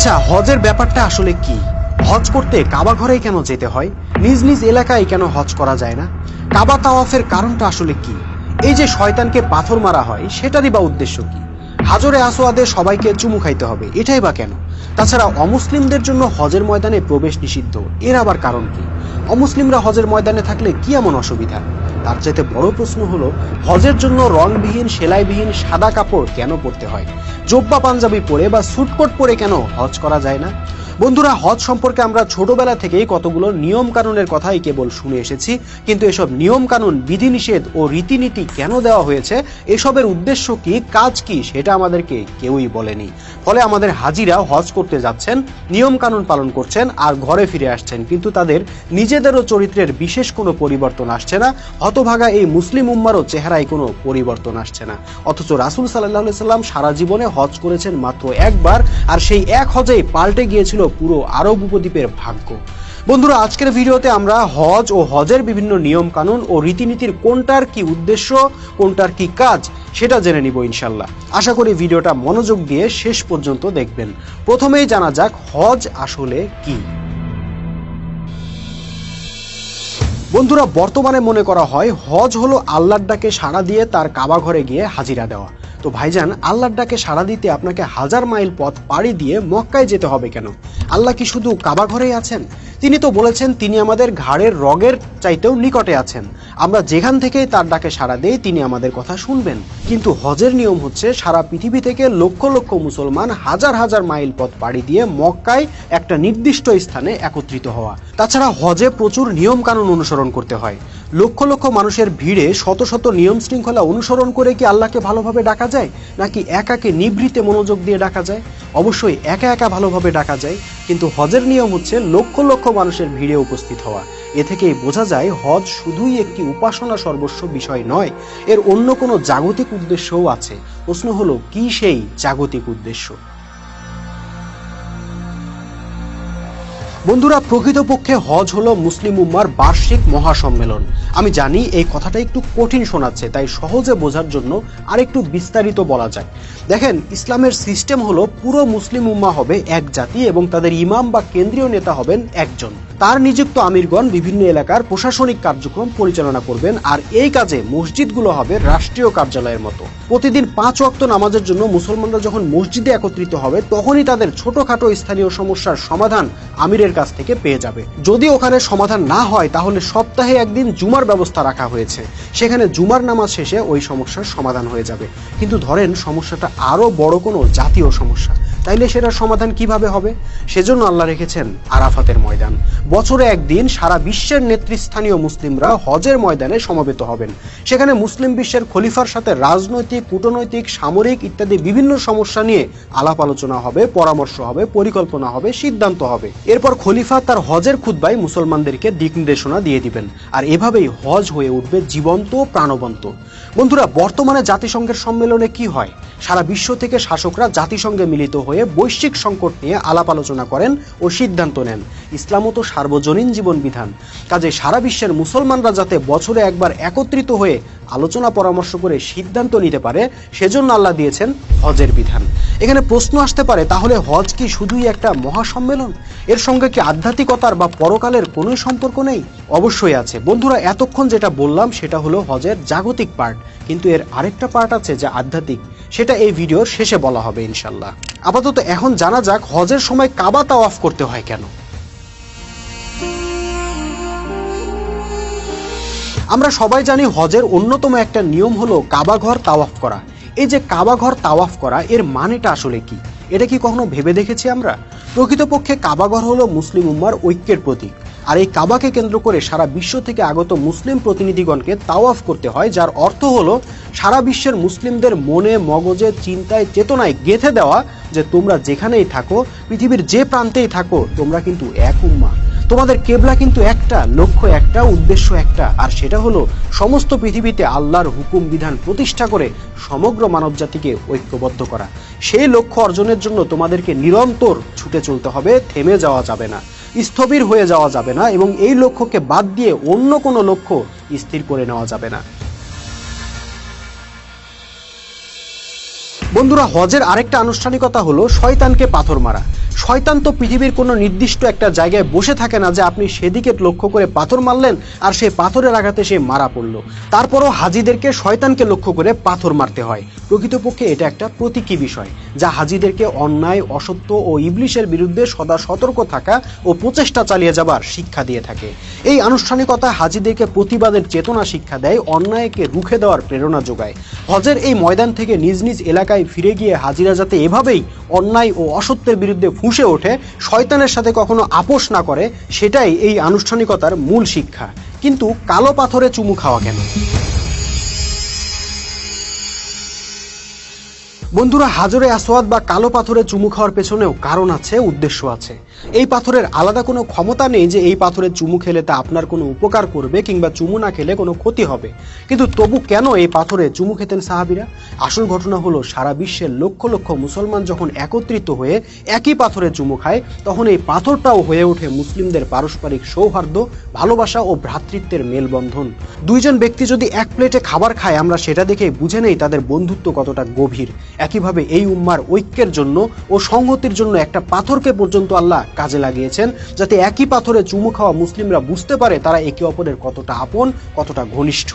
আচ্ছা, হজের ব্যাপারটা আসলে কি? হজ করতে কাবা ঘরে কেন যেতে হয়? নিজ নিজ এলাকায় কেন হজ করা যায় না? কাবা তাওয়াফের কারণটা আসলে কি? এই যে শয়তানকে পাথর মারা হয়, সেটারই বা উদ্দেশ্য কি? হাজরে আসওয়াদে সবাইকে চুমু খাইতে হবে, এটাই বা কেন? তাছাড়া অমুসলিমদের জন্য হজের ময়দানে প্রবেশ নিষিদ্ধ, এর আবার কারণ কি? অমুসলিমরা হজের ময়দানে থাকলে কি এমন অসুবিধা? তার চাইতে বড় প্রশ্ন হলো, হজের জন্য রংবিহীন সেলাইবিহীন সাদা কাপড় কেন পরতে হয়? জোব্বা পাঞ্জাবি পরে বা স্যুটকোট পরে কেন হজ করা যায় না? বন্ধুরা, হজ সম্পর্কে আমরা ছোটবেলা থেকেই কতগুলো নিয়ম কানুনের কথাই কেবল শুনে এসেছি, কিন্তু এসব নিয়ম কানুন, বিধিনিষেধ ও রীতিনীতি কেন দেওয়া হয়েছে, এসবের উদ্দেশ্য কি, কাজ কি, সেটা আমাদেরকে কেউই বলেনি। ফলে আমাদের হাজিরা হজ করতে যাচ্ছেন, নিয়ম কানুন পালন করছেন আর ঘরে ফিরে আসছেন, কিন্তু তাদের নিজেদেরও চরিত্রের বিশেষ কোনো পরিবর্তন আসছে না। হতভাগা এই মুসলিম উম্মারও চেহারায় কোনো পরিবর্তন আসছে না। অথচ রাসূল সাল্লাল্লাহু আলাইহি সাল্লাম সারা জীবনে হজ করেছেন মাত্র একবার, আর সেই এক হজেই পাল্টে গিয়েছিল পুরো আরব উপদ্বীপের ভাগ্য। বন্ধুরা, আজকের ভিডিওতে আমরা হজ ও হজের বিভিন্ন নিয়ম কানুন ও রীতিনীতির কোনটার কি উদ্দেশ্য, কোনটার কি কাজ, সেটা জেনে নিব ইনশাল্লাহ। আশা করি ভিডিওটা মনোযোগ দিয়ে শেষ পর্যন্ত দেখবেন। প্রথমেই জানা যাক হজ আসলে কি। বন্ধুরা, বর্তমানে মনে করা হয় হজ হলো আল্লাহর ডাকে সাড়া দিয়ে তার কাবা ঘরে গিয়ে হাজিরা দেওয়া। তো ভাইজান, আল্লাহর ডাকে সাড়া দিতে আপনাকে 1000 মাইল পথ পাড়ি দিয়ে মক্কায় যেতে হবে কেন? আল্লাহ কি শুধু কাবা ঘরেই আছেন? তিনি তো বলেছেন তিনি আমাদের ঘাড়ের রগের চাইতেও নিকটে আছেন। আমরা যেখান থেকেই তার ডাকে সাড়া দেই তিনি আমাদের কথা শুনবেন। কিন্তু হজের নিয়ম হচ্ছে সারা পৃথিবী থেকে লক্ষ লক্ষ মুসলমান হাজার হাজার মাইল পথ পাড়ি দিয়ে মক্কায় একটা নির্দিষ্ট স্থানে একত্রিত হওয়া। তাছাড়া হজে প্রচুর নিয়ম কানুন অনুসরণ করতে হয়। লক্ষ লক্ষ মানুষের ভিড়ে শত শত নিয়ম শৃঙ্খলা অনুসরণ করে কি আল্লাহকে ভালোভাবে ডাকা যায়, নাকি একাকে নিভৃতে মনোযোগ দিয়ে ডাকা যায়? অবশ্যই একা একা ভালোভাবে ডাকা যায়, কিন্তু হজের নিয়ম হচ্ছে লক্ষ লক্ষ মানুষের ভিড়ে উপস্থিত হওয়া। এ থেকেই বোঝা যায় হজ শুধুই একটি উপাসনা সর্বস্ব বিষয় নয়, এর অন্য কোনো জাগতিক উদ্দেশ্যও আছে। প্রশ্ন হলো, কি সেই জাগতিক উদ্দেশ্য? বন্ধুরা, প্রকৃতপক্ষে হজ হলো মুসলিম উম্মার বার্ষিক মহাসম্মেলন। আমি জানি এই কথাটা একটু কঠিন শোনাচ্ছে, তাই সহজে বোঝার জন্য আরেকটু বিস্তারিত বলা যায়। দেখেন, ইসলামের সিস্টেম হলো পুরো মুসলিম উম্মা হবে এক জাতি এবং তাদের ইমাম বা কেন্দ্রীয় নেতা হবেন একজন। তার নিযুক্ত আমিরগণ বিভিন্ন এলাকার প্রশাসনিক কার্যক্রম পরিচালনা করবেন, আর এই কাজে মসজিদগুলো হবে রাষ্ট্রীয় কার্যালয়ের মতো। প্রতিদিন 5 ওয়াক্ত নামাজের জন্য মুসলমানরা যখন মসজিদে একত্রিত হবে, তখনই তাদের ছোটখাটো স্থানীয় সমস্যার সমাধান আমিরের কাছ থেকে পেয়ে যাবে। যদি ওখানে সমাধান না হয়, তাহলে সপ্তাহে একদিন জুমার ব্যবস্থা রাখা হয়েছে, সেখানে জুমার নামাজ শেষে ওই সমস্যার সমাধান হয়ে যাবে। কিন্তু ধরেন সমস্যাটা আরো বড় কোনো জাতীয় সমস্যা, তাইলে সেটার সমাধান কিভাবে হবে? সেজন্য আল্লাহ রেখেছেন আরাফাতের ময়দান। বছরে একদিন সারা বিশ্বের নেতৃস্থানীয় মুসলিমরা হজের ময়দানে সমবেত হবেন। সেখানে মুসলিম বিশ্বের খলিফার সাথে রাজনৈতিক, কূটনৈতিক, সামরিক ইত্যাদি বিভিন্ন সমস্যা নিয়ে আলাপ আলোচনা হবে, পরামর্শ হবে, পরিকল্পনা হবে, সিদ্ধান্ত হবে। এরপর খলিফা তার হজের খুতবায় মুসলমানদেরকে দিক নির্দেশনা দিয়ে দিবেন, আর এভাবেই হজ হয়ে উঠবে জীবন্ত, প্রাণবন্ত। বন্ধুরা, বর্তমানে জাতিসংঘের সম্মেলনে কি হয়? সারা বিশ্ব থেকে শাসকরা জাতিসংঘে মিলিত হয়ে বৈশ্বিক সংকট নিয়ে আলাপ আলোচনা করেন ও সিদ্ধান্ত নেন। ইসলামও তো সার্বজনীন জীবন বিধান। কাজে সারা বিশ্বের মুসলমানরা যাতে বছরে একবার একত্রিত হয়ে আলোচনা পরামর্শ করে সিদ্ধান্ত নিতে পারে, সেজন্য আল্লাহ দিয়েছেন হজের বিধান। এখানে প্রশ্ন আসতে পারে, তাহলে হজ কি শুধুই একটা মহাসম্মেলন? এর সঙ্গে কি আধ্যাত্মিকতার বা পরকালের কোনো সম্পর্ক নেই? অবশ্যই আছে। বন্ধুরা, এতক্ষণ যেটা বললাম সেটা হলো হজের জাগতিক পার্ট, কিন্তু এর আরেকটা পার্ট আছে যা আধ্যাত্মিক, সেটা এই ভিডিওর শেষে বলা হবে ইনশাল্লাহ। আপাতত এখন জানা যাক হজের সময় কাবা তাওয়াফ করতে হয় কেন। আমরা সবাই জানি হজের অন্যতম একটা নিয়ম হলো কাবা ঘর তাওয়াফ করা। এই যে কাবা ঘর তাওয়াফ করা, এর মানেটা আসলে কি? এটা কি কখনো ভেবে দেখেছি আমরা? প্রকৃতপক্ষে কাবা ঘর হলো মুসলিম উম্মার ঐক্যের প্রতীক, আর এই কাবাকে কেন্দ্র করে সারা বিশ্ব থেকে আগত মুসলিম প্রতিনিধিগণকে তাওয়াফ করতে হয়, যার অর্থ হলো সারা বিশ্বের মুসলিমদের মনে, মগজে, চিন্তায়, চেতনায় গেঁথে দেওয়া যে তোমরা যেখানেই থাকো, পৃথিবীর যে প্রান্তেই থাকো, তোমরা কিন্তু এক উম্মা। তোমাদের কেবলা কিন্তু একটা, লক্ষ্য একটা, উদ্দেশ্য একটা, আর সেটা হলো সমস্ত পৃথিবীতে আল্লাহর হুকুম বিধান প্রতিষ্ঠা করে সমগ্র মানবজাতিকে ঐক্যবদ্ধ করা। সেই লক্ষ্য অর্জনের জন্য তোমাদেরকে নিরন্তর ছুটে চলতে হবে, থেমে যাওয়া যাবে না, স্থবির হয়ে যাওয়া যাবে না, এবং এই লক্ষ্যকে বাদ দিয়ে অন্য কোনো লক্ষ্য স্থির করে নেওয়া যাবে না। বন্ধুরা, হজের আরেকটা আনুষ্ঠানিকতা হলো শয়তানকে পাথর মারা। শয়তান তো পৃথিবীর কোনো নির্দিষ্ট একটা জায়গায় বসে থাকে না যে আপনি সেদিকে লক্ষ্য করে পাথর মারলেন আর সেই পাথরের আঘাতে সে মারা পড়ল। তারপরও হাজিদেরকে শয়তানকে লক্ষ্য করে পাথর মারতে হয়। প্রকৃতপক্ষে এটা একটা প্রতীকী বিষয় যা হাজিদেরকে অন্যায়, অসত্য ও ইবলিশের বিরুদ্ধে সদা সতর্ক থাকা ও প্রচেষ্টা চালিয়ে যাবার শিক্ষা দিয়ে থাকে। এই আনুষ্ঠানিকতা হাজিদেরকে প্রতিবাদের চেতনা শিক্ষা দেয়, অন্যায়কে রুখে দেওয়ার প্রেরণা যোগায়। হজের এই ময়দান থেকে নিজ নিজ এলাকায় ফিরে গিয়ে হাজিরা যাতে এভাবেই অন্যায় ও অসত্যের বিরুদ্ধে ফুঁসে ওঠে, শয়তানের সাথে কখনো আপোষ না করে, সেটাই এই আনুষ্ঠানিকতার মূল শিক্ষা। কিন্তু কালো পাথরে চুমু খাওয়া কেন? বন্ধুরা, হাজরে আসওয়াদ বা কালো পাথরে চুমু খাওয়ার পেছনেও কারণ আছে, উদ্দেশ্য আছে। এই পাথরের আলাদা কোনো ক্ষমতা নেই যে এই পাথরের চুমু খেলে তা আপনার কোনো উপকার করবে কিংবা চুমু না খেলে কোনো ক্ষতি হবে। কিন্তু তবু কেন এই পাথরে চুমু খেতেন সাহাবীরা? আসল ঘটনা হলো, সারা বিশ্বের লক্ষ লক্ষ মুসলমান যখন একত্রিত হয়ে একই পাথরে চুমু খায়, তখন এই পাথরটাও হয়ে ওঠে মুসলিমদের পারস্পরিক সৌহার্দ্য, ভালোবাসা ও ভ্রাতৃত্বের মেলবন্ধন। দুইজন ব্যক্তি যদি এক প্লেটে খাবার খায়, আমরা সেটা দেখে বুঝে নেই তাদের বন্ধুত্ব কতটা গভীর। একইভাবে এই উম্মার ঐক্যের জন্য ও সংহতির জন্য একটা পাথরকে পর্যন্ত আল্লাহ কাজে লাগিয়েছেন, যাতে একই পাথরে চুমু খাওয়া মুসলিমরা বুঝতে পারে তারা একে অপরের কতটা আপন, কতটা ঘনিষ্ঠ।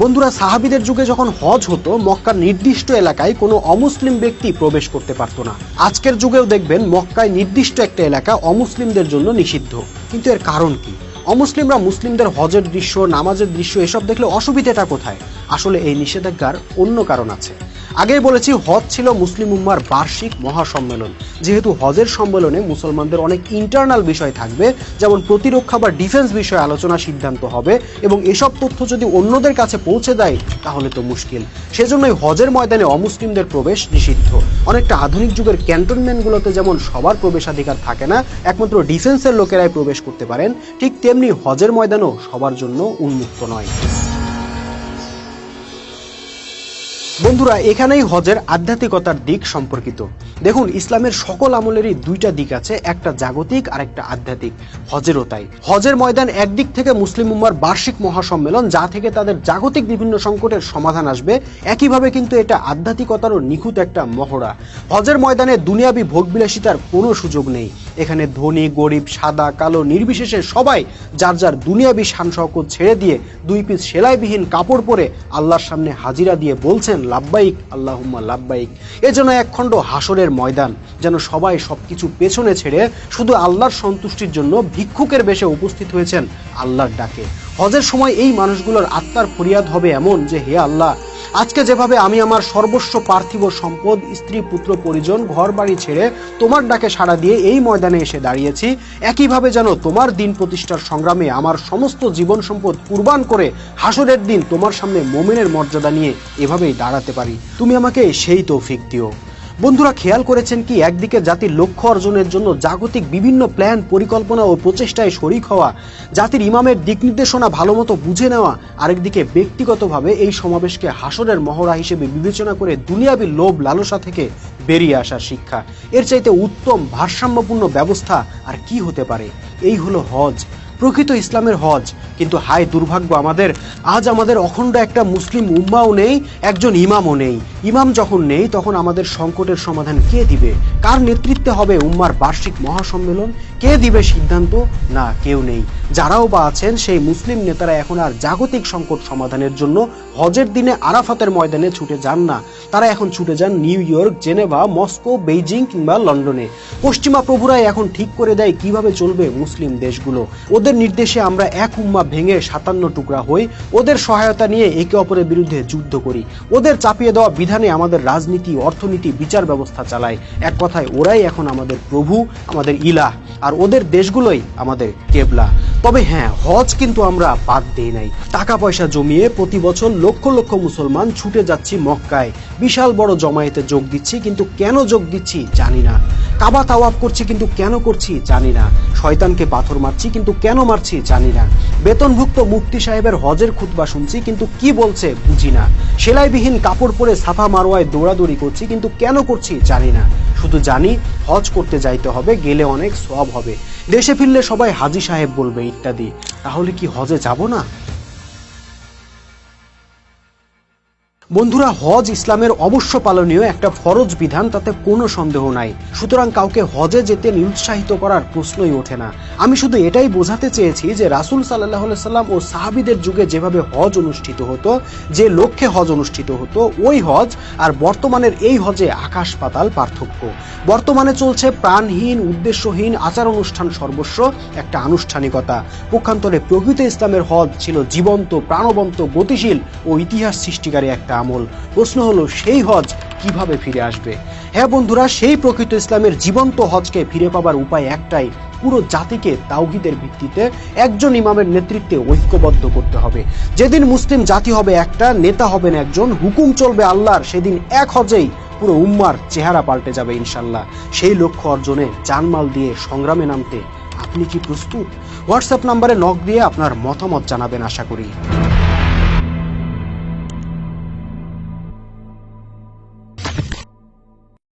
বন্ধুরা, সাহাবীদের যুগে যখন হজ হতো, মক্কার নির্দিষ্ট এলাকায় কোনো অমুসলিম ব্যক্তি প্রবেশ করতে পারতো না। আজকের যুগেও দেখবেন মক্কায় নির্দিষ্ট একটা এলাকা অমুসলিমদের জন্য নিষিদ্ধ। কিন্তু এর কারণ কি? অমুসলিমরা মুসলিমদের হজের দৃশ্য, নামাজের দৃশ্য এসব দেখলে অসুবিধাটা কোথায়? আসলে এই নিষেধাজ্ঞার অন্য কারণ আছে। আগেই বলেছি, হজ ছিল মুসলিম উম্মার বার্ষিক মহাসম্মেলন। যেহেতু হজের সম্মেলনে মুসলমানদের অনেক ইন্টারনাল বিষয় থাকবে, যেমন প্রতিরক্ষা বা ডিফেন্স বিষয়ে আলোচনা, সিদ্ধান্ত হবে, এবং এসব তথ্য যদি অন্যদের কাছে পৌঁছে দেয় তাহলে তো মুশকিল। সেজন্যই হজের ময়দানে অমুসলিমদের প্রবেশ নিষিদ্ধ। অনেকটা আধুনিক যুগের ক্যান্টনমেন্টগুলোতে যেমন সবার প্রবেশাধিকার থাকে না, একমাত্র ডিফেন্সের লোকেরাই প্রবেশ করতে পারেন, ঠিক তেমনি হজের ময়দানও সবার জন্য উন্মুক্ত নয়। বন্ধুরা, এখানেই হজের আধ্যাত্মিকতার দিক সম্পর্কিত। দেখুন, ইসলামের সকল আমলেরই দুইটা দিক আছে, একটা জাগতিক আর একটা আধ্যাত্মিক। হজেরও তাই। হজের ময়দান একদিক থেকে মুসলিম উম্মার বার্ষিক মহাসম্মেলন, যা থেকে তাদের জাগতিক বিভিন্ন সংকটের সমাধান আসবে, একইভাবে কিন্তু এটা আধ্যাত্মিকতারও নিখুঁত একটা মহড়া। হজের ময়দানে দুনিয়াবি ভোগবিলাসিতার কোনো সুযোগ নেই। এখানে ধনী, গরিব, সাদা, কালো নির্বিশেষে সবাই যার যার দুনিয়াবি শান শওকত ছেড়ে দিয়ে 2 পিস সেলাইবিহীন কাপড় পরে আল্লাহর সামনে হাজিরা দিয়ে বলছেন, লাব্বাইক আল্লাহুম্মা লাব্বাইক। এ যেন একখণ্ড হাসরের ময়দান, যেন সবাই সবকিছু পেছনে ছেড়ে শুধু আল্লাহর সন্তুষ্টির জন্য ভিক্ষুকের বেশে উপস্থিত হয়েছেন আল্লাহর ডাকে। হজের সময় এই মানুষগুলোর আত্মার ফরিয়াদ হবে এমন যে, হে আল্লাহ, আজকে যেভাবে আমি আমার সর্বস্ব পার্থিব সম্পদ, স্ত্রী, পুত্র, পরিজন, ঘর বাড়ি ছেড়ে তোমার ডাকে সাড়া দিয়ে এই ময়দানে এসে দাঁড়িয়েছি, একইভাবে যেন তোমার দিন প্রতিষ্ঠার সংগ্রামে আমার সমস্ত জীবন সম্পদ কুরবান করে হাসরের দিন তোমার সামনে মুমিনের মর্যাদা নিয়ে এভাবেই দাঁড়াতে পারি। তুমি আমাকে সেই তৌফিক দিও। বন্ধুরা, খেয়াল করেছেন কি, একদিকে জাতির লক্ষ্য অর্জনের জন্য জাগতিক বিভিন্ন প্ল্যান, পরিকল্পনা ও প্রচেষ্টায় শরিক হওয়া, জাতির ইমামের দিক নির্দেশনা ভালোমতো বুঝে নেওয়া, আরেকদিকে ব্যক্তিগতভাবে এই সমাবেশকে হাসরের মহড়া হিসেবে বিবেচনা করে দুনিয়াবি লোভ লালসা থেকে বেরিয়ে আসার শিক্ষা। এর চাইতে উত্তম ভারসাম্যপূর্ণ ব্যবস্থা আর কি হতে পারে? এই হলো হজ, প্রকৃত ইসলামের হজ। কিন্তু হায় দুর্ভাগ্য আমাদের, আজ আমাদের অখণ্ড একটা মুসলিম উম্মাও নেই, একজন ইমামও নেই। ইমাম যখন নেই, তখন আমাদের সংকটের সমাধান কে দিবে? কার নেতৃত্বে হবে উম্মার বার্ষিক মহাসম্মেলন? কে দিবে সিদ্ধান্ত? না, কেউ নেই। যারাও বা আছেন, সেই মুসলিম নেতারা এখন আর জাগতিক সংকট সমাধানের জন্য হজের দিনে আরাফাতের ময়দানে ছুটে যান না। তারা এখন ছুটে যান new York, Geneva, Moscow, Beijing কিংবা লন্ডনে। পশ্চিমা প্রভুরাই এখন ঠিক করে দেয় কিভাবে চলবে মুসলিম দেশগুলো। ওদের নির্দেশে আমরা এক উম্মা ভেঙে 57 টুকরা হই, ওদের সহায়তা নিয়ে একে অপরের বিরুদ্ধে যুদ্ধ করি, ওদের চাপিয়ে দেওয়া বিধানে আমাদের রাজনীতি, অর্থনীতি, বিচার ব্যবস্থা চালায়। এক কথায় ওরাই এখন আমাদের প্রভু, আমাদের ইলাহ, আর ওদের দেশগুলোই আমাদের কেবলা। তবে হ্যাঁ, হজ কিন্তু আমরা বাদ দেই নাই। টাকা পয়সা জমিয়ে প্রতি বছর লক্ষ লক্ষ মুসলমান ছুটে যাচ্ছি মক্কায়, বিশাল বড় জমায়েতে যোগ দিচ্ছি, কিন্তু কেন যোগ দিচ্ছি জানি না। কাবা তাওয়াফ করছি, কিন্তু কেন করছি জানি না। শয়তানকে পাথর মারছি, কিন্তু কেন মারছি জানি না। বেতনভুক্ত মুফতি সাহেবের হজের খুতবা শুনছি, কিন্তু কি বলছে বুঝি না। সেলাইবিহীন কাপড় পরে সাফা মারওয়ায় দৌড়াদৌড়ি করছি, কিন্তু কেন করছি জানি না। শুধু জানি হজ করতে যাইতে হবে, গেলে অনেক সওয়াব হবে, দেশে ফিরলে সবাই হাজী সাহেব বলবে ইত্যাদি। তাহলে কি হজে যাব না? বন্ধুরা, হজ ইসলামের অবশ্য পালনীয় একটা ফরজ বিধান, তাতে কোনো সন্দেহ নাই। সুতরাং কাউকে হজে যেতে নিরুৎসাহিত করার প্রশ্নই ওঠে না। আমি শুধু এটাই বোঝাতে চেয়েছি যে রাসূল সাল্লাল্লাহু আলাইহি সাল্লাম ও সাহাবীদের যুগে যেভাবে হজ অনুষ্ঠিত হতো, যে লক্ষ্যে হজ অনুষ্ঠিত হতো, ওই হজ আর বর্তমানের এই হজে আকাশ পাতাল পার্থক্য। বর্তমানে চলছে প্রাণহীন, উদ্দেশ্যহীন আচার অনুষ্ঠান সর্বস্ব একটা আনুষ্ঠানিকতা। পক্ষান্তরে প্রকৃত ইসলামের হজ ছিল জীবন্ত, প্রাণবন্ত, গতিশীল ও ইতিহাস সৃষ্টিকারী একটা আমল। প্রশ্ন হলো, সেই হজ কিভাবে ফিরে আসবে? হ্যাঁ বন্ধুরা, সেই প্রকৃত ইসলামের জীবন্ত হজকে ফিরে পাবার উপায় একটাই, পুরো জাতিকে তাওহীদের ভিত্তিতে একজন ইমামের নেতৃত্বে ঐক্যবদ্ধ করতে হবে। যেদিন মুসলিম জাতি হবে একটা, নেতা হবেন একজন, হুকুম চলবে আল্লাহর, সেদিন এক হজেই পুরো উম্মার চেহারা পাল্টে যাবে ইনশাল্লাহ। সেই লক্ষ্য অর্জনে জানমাল দিয়ে সংগ্রামে নামতে আপনি কি প্রস্তুত? হোয়াটসঅ্যাপ নাম্বারে নক দিয়ে আপনার মতামত জানাবেন আশা করি।